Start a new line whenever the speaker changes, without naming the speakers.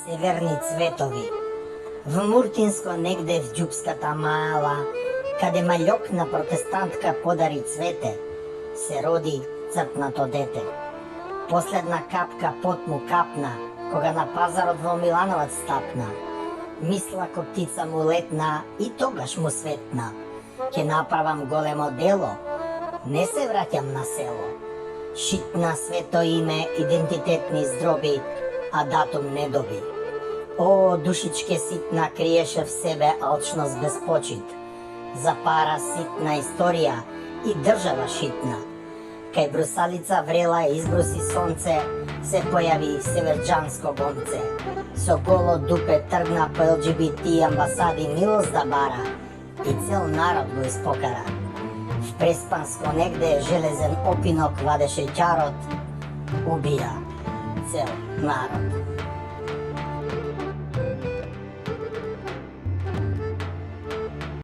Северни цветови. В Муртинско, негде в ѓупската мала, каде маљокна протестантка подари цвете, се роди црпнато дете. Последна капка пот му капна, кога на пазарот во Милановац стапна. Мисла ко птица му летна и тогаш му светна. Ке направам големо дело, не се враќам на село. Шитна свето име, идентитетни здроби, а датум не доби. О, душичке ситна, криеше в себе алчност без почит. За пара ситна историја и држава шитна. Кај брусалица врела избруси сонце, се појави северџанско гонце. Со голо дупе тргна по ЛГБТ амбасади милост да бара и цел народ го испокара. В Преспанско негде железен опинок вадеше ќарот, убија цел народ.